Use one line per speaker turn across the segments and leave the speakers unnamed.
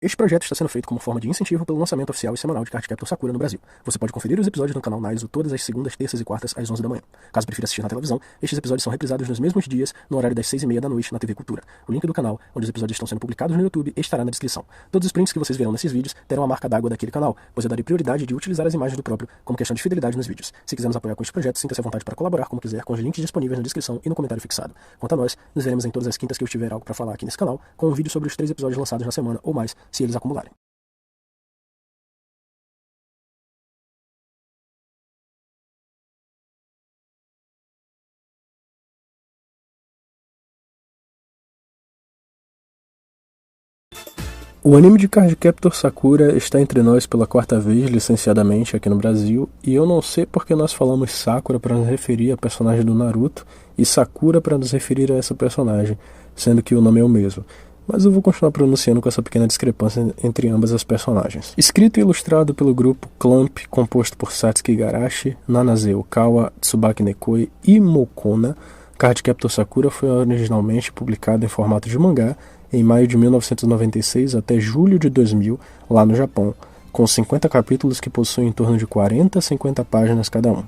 Este projeto está sendo feito como forma de incentivo pelo lançamento oficial e semanal de Cardcaptor Sakura no Brasil. Você pode conferir os episódios no canal Naizo todas as segundas, terças e quartas às 11 da manhã. Caso prefira assistir na televisão, estes episódios são reprisados nos mesmos dias, no horário das 6h30 da noite na TV Cultura. O link do canal, onde os episódios estão sendo publicados no YouTube, estará na descrição. Todos os prints que vocês verão nesses vídeos terão a marca d'água daquele canal, pois eu darei prioridade de utilizar as imagens do próprio como questão de fidelidade nos vídeos. Se quiser nos apoiar com este projeto, sinta-se à vontade para colaborar como quiser com os links disponíveis na descrição e no comentário fixado. Quanto a nós, nos veremos em todas as quintas que eu tiver algo para falar aqui nesse canal, com um vídeo sobre os 3 episódios lançados na semana ou mais, se eles acumularem. O anime de Cardcaptor Sakura está entre nós pela 4ª vez, licenciadamente, aqui no Brasil, e eu não sei porque nós falamos Sakura para nos referir a personagem do Naruto e Sakura para nos referir a essa personagem, sendo que o nome é o mesmo. Mas eu vou continuar pronunciando com essa pequena discrepância entre ambas as personagens. Escrito e ilustrado pelo grupo Clamp, composto por Satsuki Igarashi, Nanase Okawa, Tsubaki Nekoi e Mokona, Cardcaptor Sakura foi originalmente publicado em formato de mangá em maio de 1996 até julho de 2000, lá no Japão, com 50 capítulos que possuem em torno de 40 a 50 páginas cada um.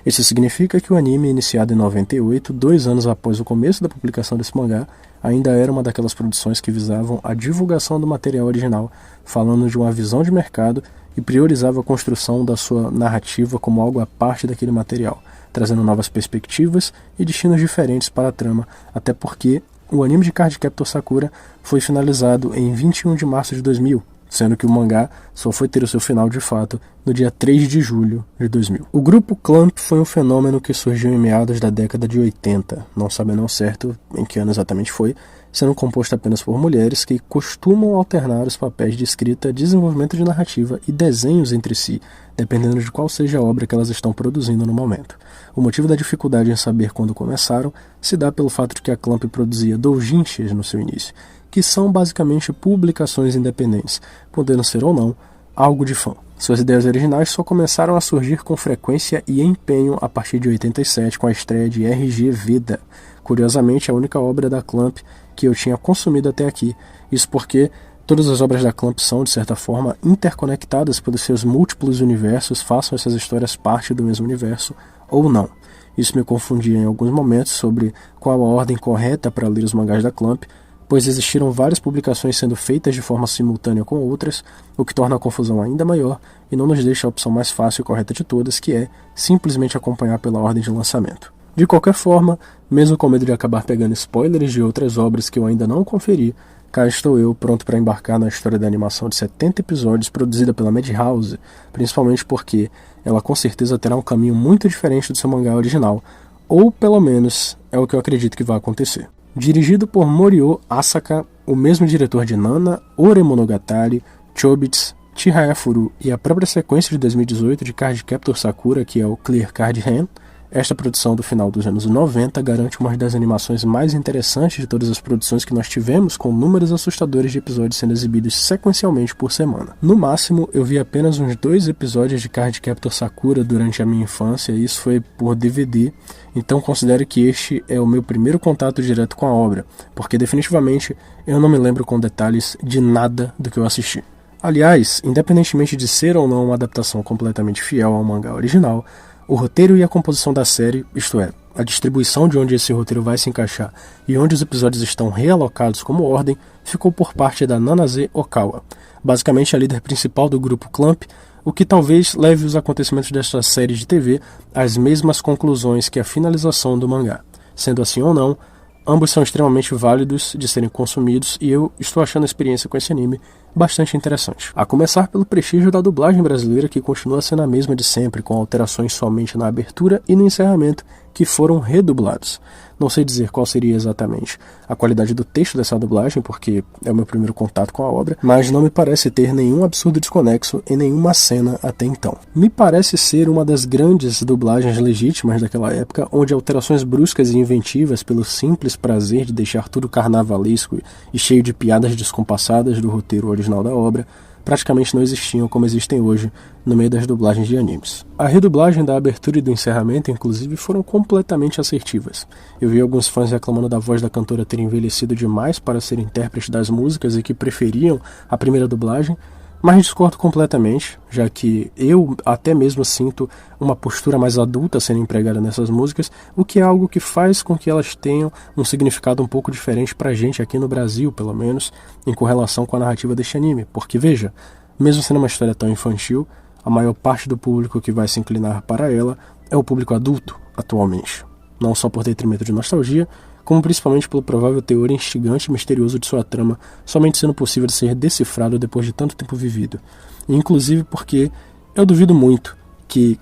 Isso significa que o anime, iniciado em 98, 2 anos após o começo da publicação desse mangá, ainda era uma daquelas produções que visavam a divulgação do material original, falando de uma visão de mercado e priorizava a construção da sua narrativa como algo à parte daquele material, trazendo novas perspectivas e destinos diferentes para a trama, até porque o anime de Cardcaptor Sakura foi finalizado em 21 de março de 2000, sendo que o mangá só foi ter o seu final de fato no dia 3 de julho de 2000. O grupo Clamp foi um fenômeno que surgiu em meados da década de 80, não sabendo ao certo em que ano exatamente foi, sendo composto apenas por mulheres que costumam alternar os papéis de escrita, desenvolvimento de narrativa e desenhos entre si, dependendo de qual seja a obra que elas estão produzindo no momento. O motivo da dificuldade em saber quando começaram se dá pelo fato de que a Clamp produzia doujinshis no seu início, que são basicamente publicações independentes, podendo ser ou não algo de fã. Suas ideias originais só começaram a surgir com frequência e empenho a partir de 87 com a estreia de RG Veda, curiosamente a única obra da Clamp que eu tinha consumido até aqui, isso porque todas as obras da Clamp são, de certa forma, interconectadas pelos seus múltiplos universos, façam essas histórias parte do mesmo universo ou não. Isso me confundia em alguns momentos sobre qual a ordem correta para ler os mangás da Clamp, pois existiram várias publicações sendo feitas de forma simultânea com outras, o que torna a confusão ainda maior e não nos deixa a opção mais fácil e correta de todas, que é simplesmente acompanhar pela ordem de lançamento. De qualquer forma, mesmo com medo de acabar pegando spoilers de outras obras que eu ainda não conferi, cá estou eu pronto para embarcar na história da animação de 70 episódios produzida pela Madhouse, principalmente porque ela com certeza terá um caminho muito diferente do seu mangá original, ou pelo menos é o que eu acredito que vai acontecer. Dirigido por Morio Asaka, o mesmo diretor de Nana, Ore Monogatari, Chobits, Chihaya Furu e a própria sequência de 2018 de Cardcaptor Sakura, que é o Clear Card Hand, esta produção do final dos anos 90 garante uma das animações mais interessantes de todas as produções que nós tivemos, com números assustadores de episódios sendo exibidos sequencialmente por semana. No máximo, eu vi apenas uns 2 episódios de Cardcaptor Sakura durante a minha infância, e isso foi por DVD, então considero que este é o meu primeiro contato direto com a obra, porque definitivamente eu não me lembro com detalhes de nada do que eu assisti. Aliás, independentemente de ser ou não uma adaptação completamente fiel ao mangá original, o roteiro e a composição da série, isto é, a distribuição de onde esse roteiro vai se encaixar e onde os episódios estão realocados como ordem, ficou por parte da Nanase Okawa, basicamente a líder principal do grupo Clamp, o que talvez leve os acontecimentos desta série de TV às mesmas conclusões que a finalização do mangá. Sendo assim ou não, ambos são extremamente válidos de serem consumidos e eu estou achando a experiência com esse anime bastante interessante. A começar pelo prestígio da dublagem brasileira, que continua sendo a mesma de sempre, com alterações somente na abertura e no encerramento, que foram redublados. Não sei dizer qual seria exatamente a qualidade do texto dessa dublagem, porque é o meu primeiro contato com a obra, mas não me parece ter nenhum absurdo desconexo em nenhuma cena até então. Me parece ser uma das grandes dublagens legítimas daquela época, onde alterações bruscas e inventivas pelo simples prazer de deixar tudo carnavalesco e cheio de piadas descompassadas do roteiro original da obra, praticamente não existiam como existem hoje no meio das dublagens de animes. A redublagem da abertura e do encerramento, inclusive, foram completamente assertivas. Eu vi alguns fãs reclamando da voz da cantora ter envelhecido demais para ser intérprete das músicas e que preferiam a primeira dublagem, mas discordo completamente, já que eu até mesmo sinto uma postura mais adulta sendo empregada nessas músicas, o que é algo que faz com que elas tenham um significado um pouco diferente pra gente aqui no Brasil, pelo menos, em correlação com a narrativa deste anime. Porque, veja, mesmo sendo uma história tão infantil, a maior parte do público que vai se inclinar para ela é o público adulto, atualmente. Não só por detrimento de nostalgia, como principalmente pelo provável teor instigante e misterioso de sua trama, somente sendo possível de ser decifrado depois de tanto tempo vivido. E, inclusive porque eu duvido muito que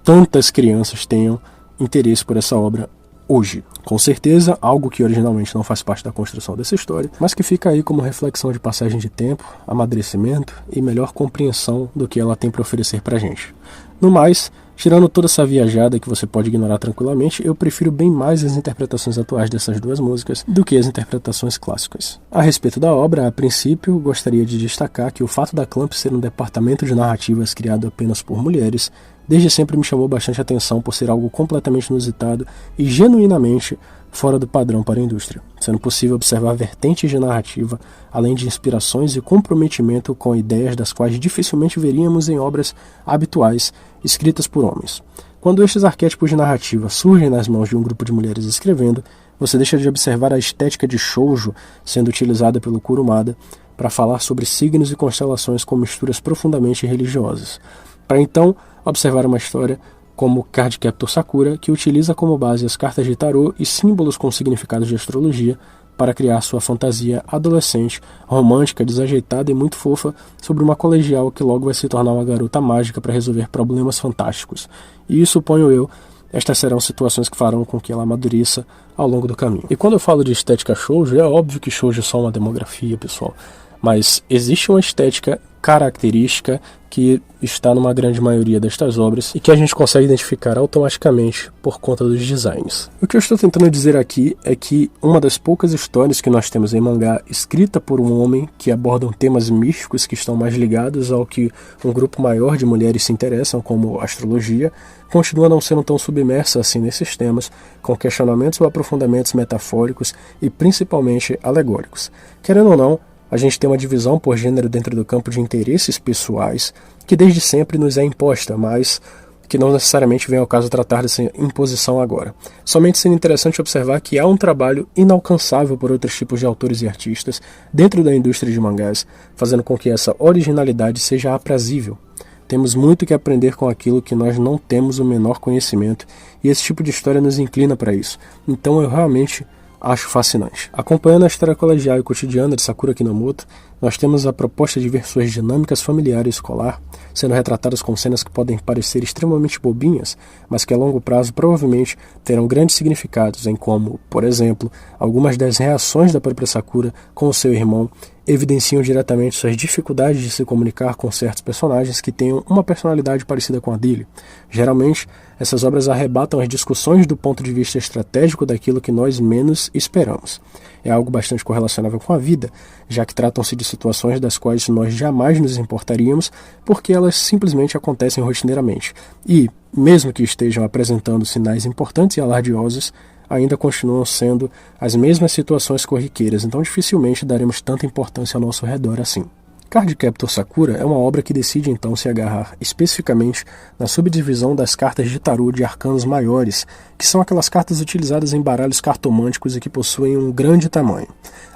tantas crianças tenham interesse por essa obra hoje. Com certeza, algo que originalmente não faz parte da construção dessa história, mas que fica aí como reflexão de passagem de tempo, amadurecimento e melhor compreensão do que ela tem para oferecer pra gente. No mais, tirando toda essa viajada que você pode ignorar tranquilamente, eu prefiro bem mais as interpretações atuais dessas duas músicas do que as interpretações clássicas. A respeito da obra, a princípio, gostaria de destacar que o fato da Clamp ser um departamento de narrativas criado apenas por mulheres desde sempre me chamou bastante atenção por ser algo completamente inusitado e genuinamente fora do padrão para a indústria, sendo possível observar vertentes de narrativa, além de inspirações e comprometimento com ideias das quais dificilmente veríamos em obras habituais escritas por homens. Quando estes arquétipos de narrativa surgem nas mãos de um grupo de mulheres escrevendo, você deixa de observar a estética de shoujo sendo utilizada pelo Kurumada para falar sobre signos e constelações com misturas profundamente religiosas, para então observar uma história como Cardcaptor Sakura, que utiliza como base as cartas de tarô e símbolos com significados de astrologia para criar sua fantasia adolescente, romântica, desajeitada e muito fofa sobre uma colegial que logo vai se tornar uma garota mágica para resolver problemas fantásticos. E, suponho eu, estas serão situações que farão com que ela amadureça ao longo do caminho. E quando eu falo de estética shoujo, é óbvio que shoujo é só uma demografia, pessoal. Mas existe uma estética característica que está numa grande maioria destas obras e que a gente consegue identificar automaticamente por conta dos designs. O que eu estou tentando dizer aqui é que uma das poucas histórias que nós temos em mangá escrita por um homem que abordam temas místicos que estão mais ligados ao que um grupo maior de mulheres se interessam, como astrologia, continua não sendo tão submersa assim nesses temas, com questionamentos ou aprofundamentos metafóricos e principalmente alegóricos. Querendo ou não, a gente tem uma divisão por gênero dentro do campo de interesses pessoais, que desde sempre nos é imposta, mas que não necessariamente vem ao caso tratar dessa imposição agora. Somente sendo interessante observar que há um trabalho inalcançável por outros tipos de autores e artistas dentro da indústria de mangás, fazendo com que essa originalidade seja aprazível. Temos muito que aprender com aquilo que nós não temos o menor conhecimento, e esse tipo de história nos inclina para isso. Então eu realmente acho fascinante. Acompanhando a história colegial e cotidiana de Sakura Kinomoto, nós temos a proposta de ver suas dinâmicas familiar e escolar sendo retratadas com cenas que podem parecer extremamente bobinhas, mas que a longo prazo provavelmente terão grandes significados em como, por exemplo, algumas das reações da própria Sakura com o seu irmão evidenciam diretamente suas dificuldades de se comunicar com certos personagens que tenham uma personalidade parecida com a dele. Geralmente, essas obras arrebatam as discussões do ponto de vista estratégico daquilo que nós menos esperamos. É algo bastante correlacionável com a vida, já que tratam-se de situações das quais nós jamais nos importaríamos, porque elas simplesmente acontecem rotineiramente. E, mesmo que estejam apresentando sinais importantes e alardiosos, ainda continuam sendo as mesmas situações corriqueiras, então dificilmente daremos tanta importância ao nosso redor assim. Cardcaptor Sakura é uma obra que decide então se agarrar especificamente na subdivisão das cartas de tarô de arcanos maiores, que são aquelas cartas utilizadas em baralhos cartomânticos e que possuem um grande tamanho.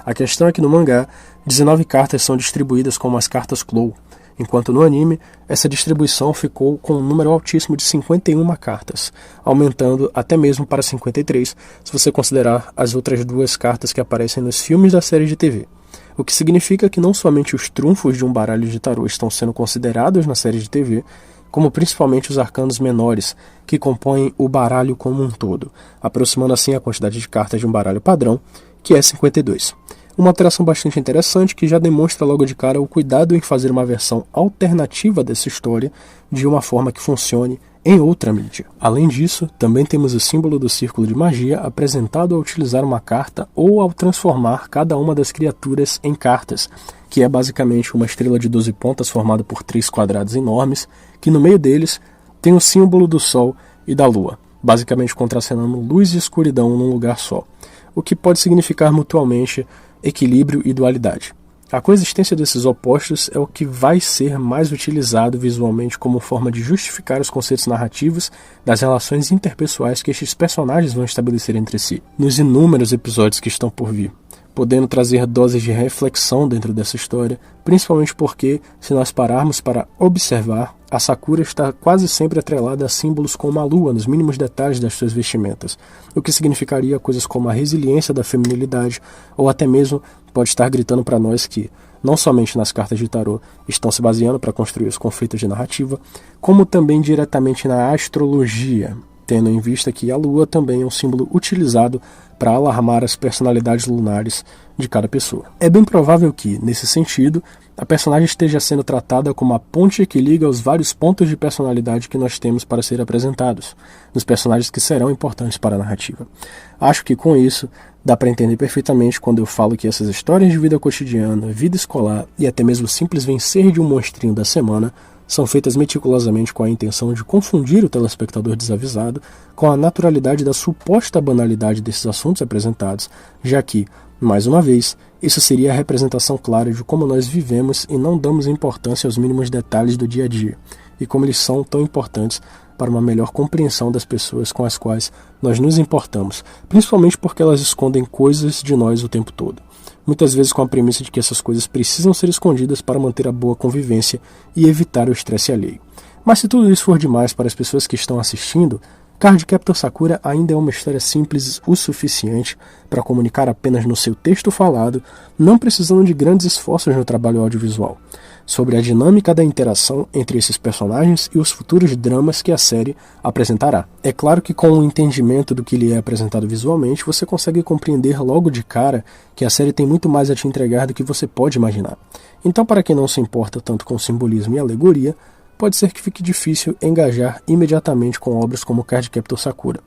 A questão é que no mangá, 19 cartas são distribuídas como as cartas Clow, enquanto no anime, essa distribuição ficou com um número altíssimo de 51 cartas, aumentando até mesmo para 53, se você considerar as outras duas cartas que aparecem nos filmes da série de TV. O que significa que não somente os trunfos de um baralho de tarô estão sendo considerados na série de TV, como principalmente os arcanos menores, que compõem o baralho como um todo, aproximando assim a quantidade de cartas de um baralho padrão, que é 52. Uma alteração bastante interessante que já demonstra logo de cara o cuidado em fazer uma versão alternativa dessa história de uma forma que funcione em outra mídia. Além disso, também temos o símbolo do círculo de magia apresentado ao utilizar uma carta ou ao transformar cada uma das criaturas em cartas, que é basicamente uma estrela de 12 pontas formada por 3 quadrados enormes, que no meio deles tem o símbolo do Sol e da Lua, basicamente contracenando luz e escuridão num lugar só, o que pode significar mutuamente equilíbrio e dualidade. A coexistência desses opostos é o que vai ser mais utilizado visualmente como forma de justificar os conceitos narrativos das relações interpessoais que estes personagens vão estabelecer entre si, nos inúmeros episódios que estão por vir, podendo trazer doses de reflexão dentro dessa história, principalmente porque, se nós pararmos para observar, a Sakura está quase sempre atrelada a símbolos como a lua nos mínimos detalhes das suas vestimentas, o que significaria coisas como a resiliência da feminilidade, ou até mesmo pode estar gritando para nós que, não somente nas cartas de tarô estão se baseando para construir os conflitos de narrativa, como também diretamente na astrologia, tendo em vista que a lua também é um símbolo utilizado para alarmar as personalidades lunares de cada pessoa. É bem provável que, nesse sentido, a personagem esteja sendo tratada como a ponte que liga os vários pontos de personalidade que nós temos para ser apresentados, nos personagens que serão importantes para a narrativa. Acho que com isso dá para entender perfeitamente quando eu falo que essas histórias de vida cotidiana, vida escolar e até mesmo o simples vencer de um monstrinho da semana são feitas meticulosamente com a intenção de confundir o telespectador desavisado com a naturalidade da suposta banalidade desses assuntos apresentados, já que, mais uma vez, isso seria a representação clara de como nós vivemos e não damos importância aos mínimos detalhes do dia a dia, e como eles são tão importantes para uma melhor compreensão das pessoas com as quais nós nos importamos, principalmente porque elas escondem coisas de nós o tempo todo. Muitas vezes com a premissa de que essas coisas precisam ser escondidas para manter a boa convivência e evitar o estresse alheio. Mas se tudo isso for demais para as pessoas que estão assistindo, Cardcaptor Sakura ainda é uma história simples o suficiente para comunicar apenas no seu texto falado, não precisando de grandes esforços no trabalho audiovisual, sobre a dinâmica da interação entre esses personagens e os futuros dramas que a série apresentará. É claro que com o entendimento do que lhe é apresentado visualmente, você consegue compreender logo de cara que a série tem muito mais a te entregar do que você pode imaginar. Então, para quem não se importa tanto com simbolismo e alegoria, pode ser que fique difícil engajar imediatamente com obras como Cardcaptor Sakura,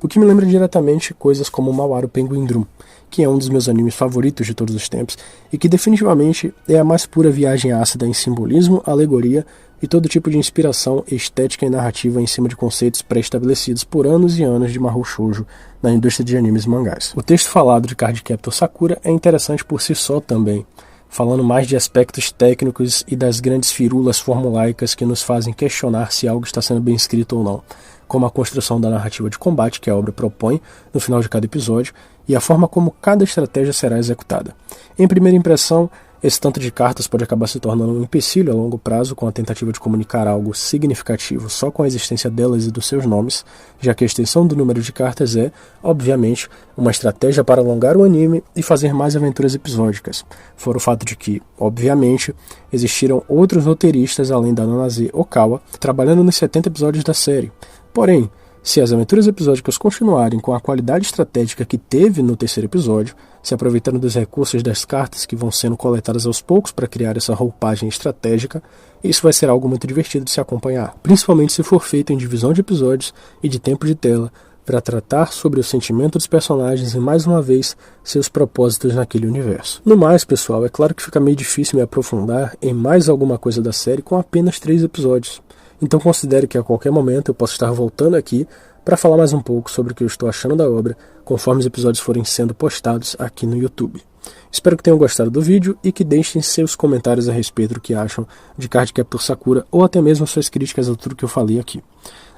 o que me lembra diretamente coisas como Mawaru Penguin Drum, que é um dos meus animes favoritos de todos os tempos e que definitivamente é a mais pura viagem ácida em simbolismo, alegoria e todo tipo de inspiração estética e narrativa em cima de conceitos pré-estabelecidos por anos e anos de Mahou Shoujo na indústria de animes e mangás. O texto falado de Cardcaptor Sakura é interessante por si só também, falando mais de aspectos técnicos e das grandes firulas formulaicas que nos fazem questionar se algo está sendo bem escrito ou não, como a construção da narrativa de combate que a obra propõe no final de cada episódio e a forma como cada estratégia será executada. Em primeira impressão, esse tanto de cartas pode acabar se tornando um empecilho a longo prazo com a tentativa de comunicar algo significativo só com a existência delas e dos seus nomes, já que a extensão do número de cartas é, obviamente, uma estratégia para alongar o anime e fazer mais aventuras episódicas, fora o fato de que, obviamente, existiram outros roteiristas além da Nanaze Okawa trabalhando nos 70 episódios da série. Porém, se as aventuras episódicas continuarem com a qualidade estratégica que teve no terceiro episódio, se aproveitando dos recursos das cartas que vão sendo coletadas aos poucos para criar essa roupagem estratégica, isso vai ser algo muito divertido de se acompanhar, principalmente se for feito em divisão de episódios e de tempo de tela, para tratar sobre o sentimento dos personagens e, mais uma vez, seus propósitos naquele universo. No mais, pessoal, é claro que fica meio difícil me aprofundar em mais alguma coisa da série com apenas 3 episódios. Então considere que a qualquer momento eu posso estar voltando aqui para falar mais um pouco sobre o que eu estou achando da obra, conforme os episódios forem sendo postados aqui no YouTube. Espero que tenham gostado do vídeo e que deixem seus comentários a respeito do que acham de Cardcaptor Sakura ou até mesmo suas críticas a tudo que eu falei aqui.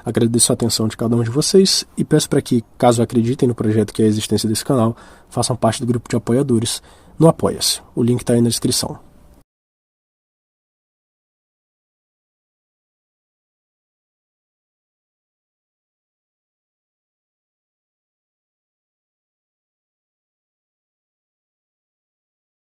Agradeço a atenção de cada um de vocês e peço para que, caso acreditem no projeto que é a existência desse canal, façam parte do grupo de apoiadores no Apoia-se. O link está aí na descrição.